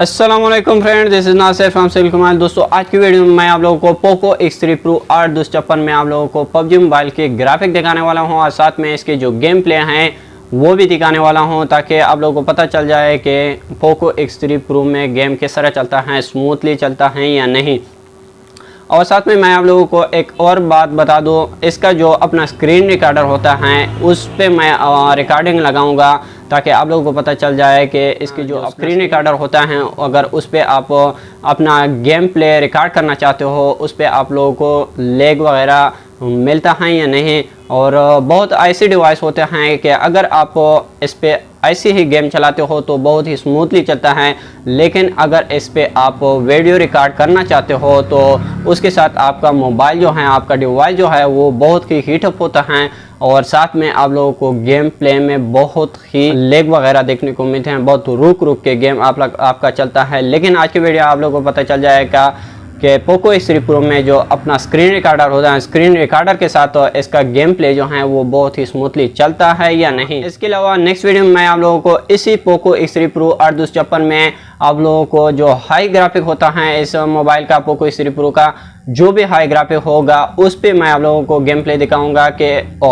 अस्सलामुअलैकुम friend, this is Nasir from silk. दोस्तों, आज की वीडियो में मैं आप लोगों को पोको X3 Pro 8 में आप लोगों को पबजी मोबाइल के ग्राफिक दिखाने वाला हूं और साथ में इसके जो गेम प्ले हैं वो भी दिखाने वाला हूं, ताकि आप लोगों को पता चल जाए कि पोको X3 Pro में गेम किस तरह चलता है, स्मूथली चलता है या नहीं। और साथ में मैं आप लोगों को एक और बात बता दूं, इसका जो अपना स्क्रीन रिकॉर्डर होता है उस पे मैं रिकॉर्डिंग लगाऊंगा, ताकि आप लोगों को पता चल जाए कि इसकी जो स्क्रीन रिकॉर्डर होता है अगर उस पे आप अपना गेम प्ले रिकॉर्ड करना चाहते हो, उस पे आप लोगों को लैग वगैरह मिलता है या नहीं। और बहुत ऐसे डिवाइस होते हैं कि अगर आप इस पे ऐसे ही गेम चलाते हो तो बहुत ही स्मूथली चलता है, लेकिन अगर इस पे आप वीडियो रिकॉर्ड करना चाहते हो तो उसके साथ आपका मोबाइल जो है, आपका डिवाइस जो है वो बहुत ही हीटअप होता है और साथ में आप लोगों को गेम प्ले में बहुत ही लैग वगैरह देखने को मिलते हैं। बहुत रुक रुक के गेम आपका चलता है। लेकिन आज की वीडियो आप लोगों को पता चल जाएगा कि पोको X3 Pro में जो अपना स्क्रीन रिकॉर्डर होता है, स्क्रीन रिकॉर्डर के साथ तो इसका गेम प्ले जो है वो बहुत ही स्मूथली चलता है या नहीं। इसके अलावा नेक्स्ट वीडियो में मैं आप लोगों को इसी पोको X3 Pro 8 में आप लोगों को जो हाई ग्राफिक होता है इस मोबाइल का, पोको X3 Pro का जो भी हाई ग्राफिक होगा उस पे मैं आप लोगों को गेम प्ले दिखाऊंगा कि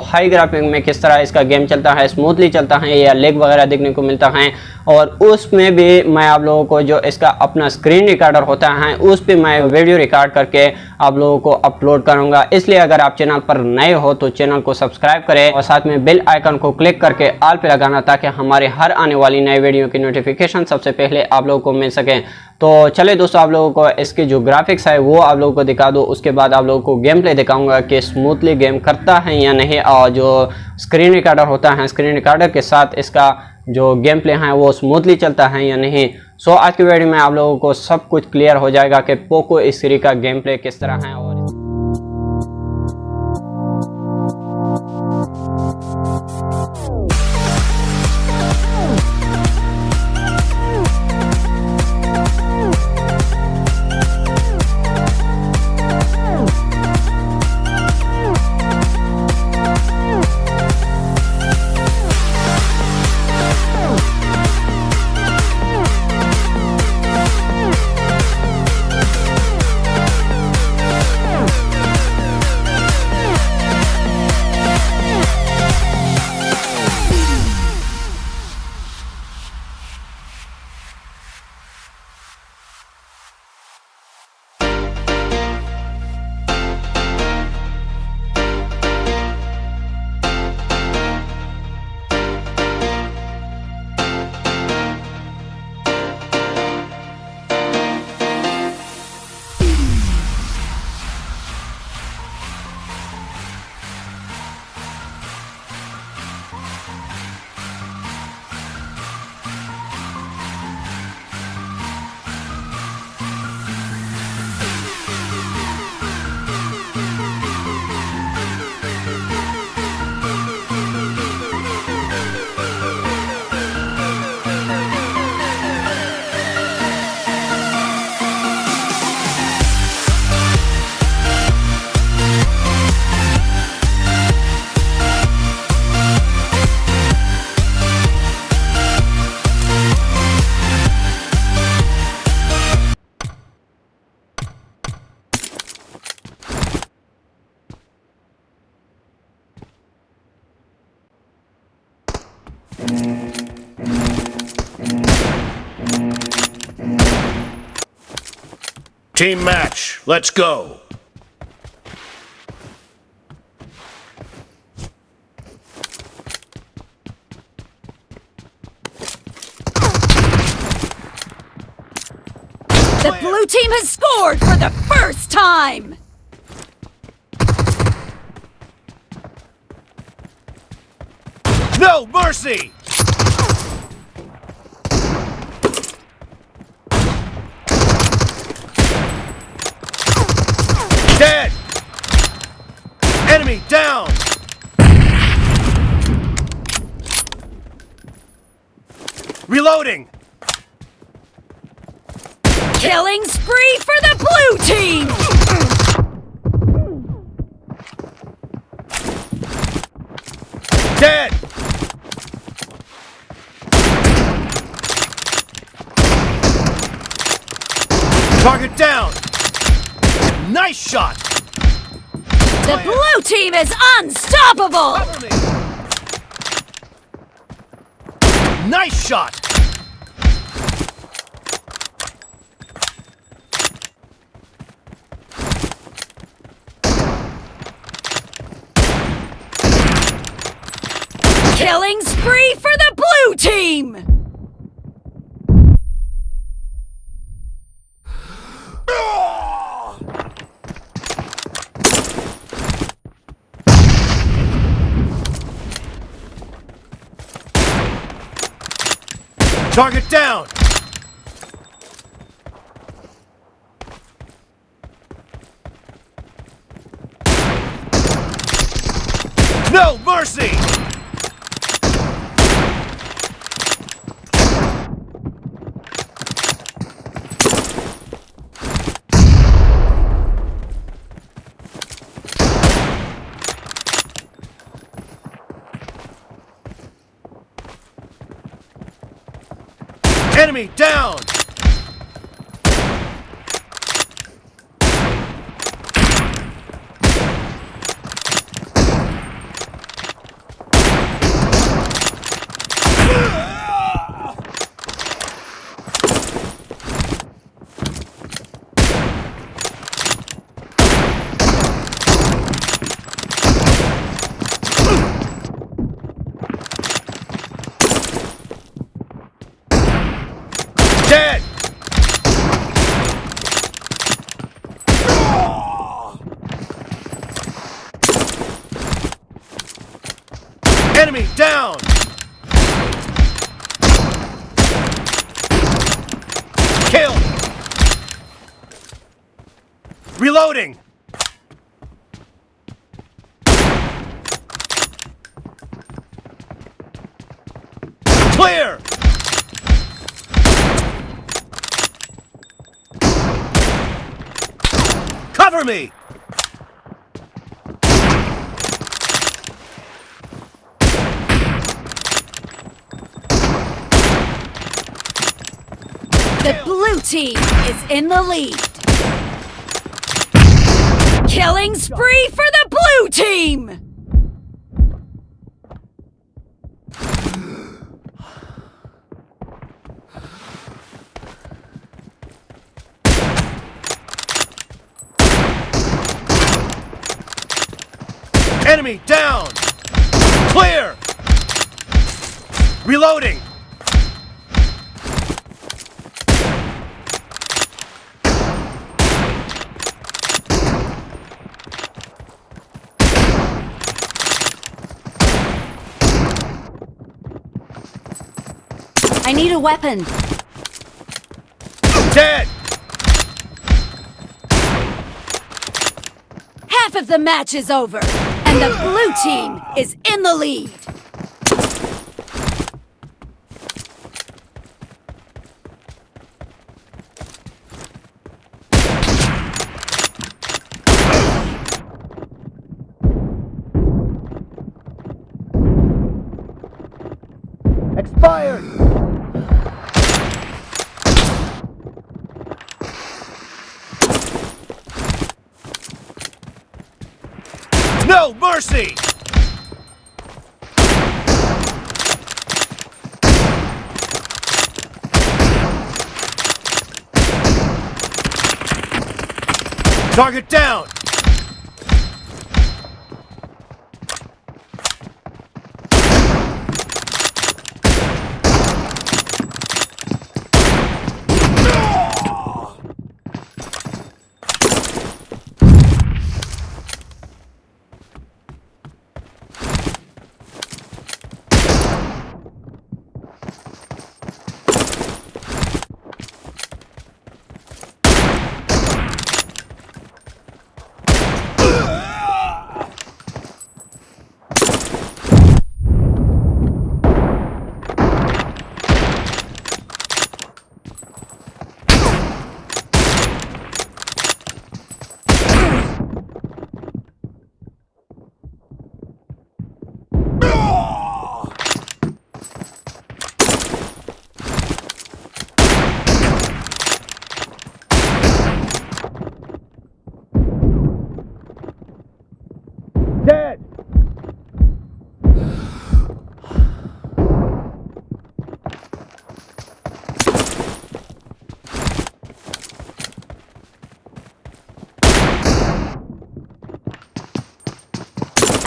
हाई ग्राफिक में किस तरह इसका गेम चलता है, स्मूथली चलता है या लैग वगैरह देखने को मिलता है। और उसमें भी मैं आप लोगों को जो इसका अपना स्क्रीन रिकॉर्डर होता है उस पे मैं वीडियो रिकॉर्ड करके आप लोगों को अपलोड करूंगा। इसलिए अगर आप चैनल पर नए हो तो चैनल को सब्सक्राइब करें और साथ में बेल आइकन को क्लिक करके ऑल पे लगाना, ताकि हमारे हर आने वाली नई वीडियो की नोटिफिकेशन सबसे पहले आप लोगों को मिल सके। तो चले दोस्तों, आप लोगों को इसके जो ग्राफिक्स है वो आप लोगों को दिखा दो, उसके बाद आप लोगों को गेम प्ले दिखाऊंगा कि स्मूथली गेम करता है या नहीं। और जो स्क्रीन रिकॉर्डर होता है, स्क्रीन रिकॉर्डर के साथ इसका जो गेम प्ले है वो स्मूथली चलता है या नहीं। सो आज की वीडियो में आप लोगों को सब कुछ क्लियर हो जाएगा कि पोको X3 का गेम प्ले किस तरह है। और Team match, let's go. The blue team has scored for the first time! No mercy! Dead! Enemy down! Reloading! Killing spree for the blue team! Dead! Target down! Nice shot! The blue team is unstoppable! Cover me! Nice shot! Killing spree for the blue team! Target down! No mercy! Enemy down! Dead! Enemy down! Kill! Reloading! Clear! Cover me! The blue team is in the lead. Killing spree for the blue team! Enemy down! Clear! Reloading! I need a weapon. Dead! Half of the match is over, and the blue team is in the lead. Expired! No mercy! Target down!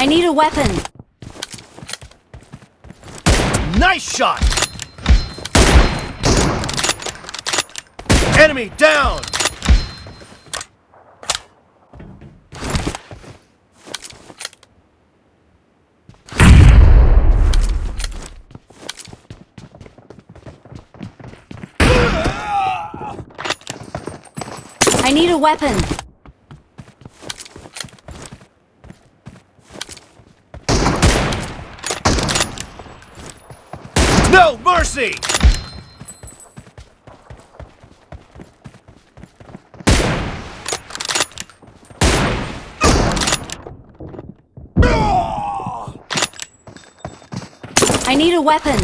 need a weapon. Nice shot! Enemy down! I need a weapon. No mercy! I need a weapon.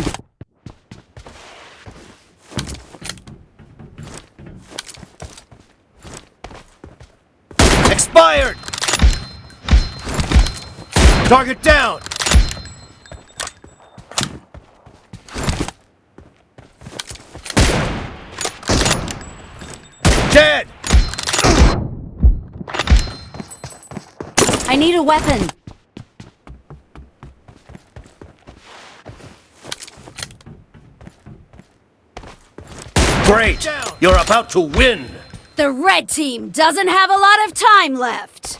Expired! Target down! Dead! I need a weapon. Great! You're about to win! The red team doesn't have a lot of time left.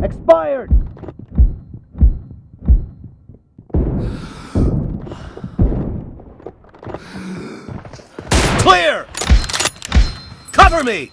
Expired! Clear! Cover me!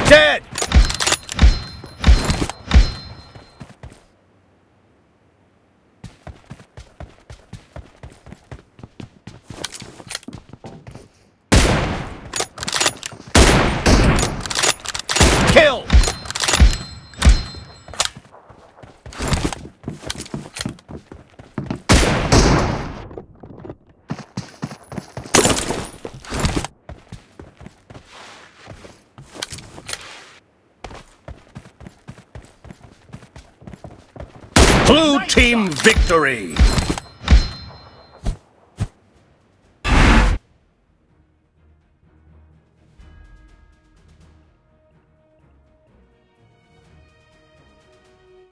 Dead! Kill! Blue team victory!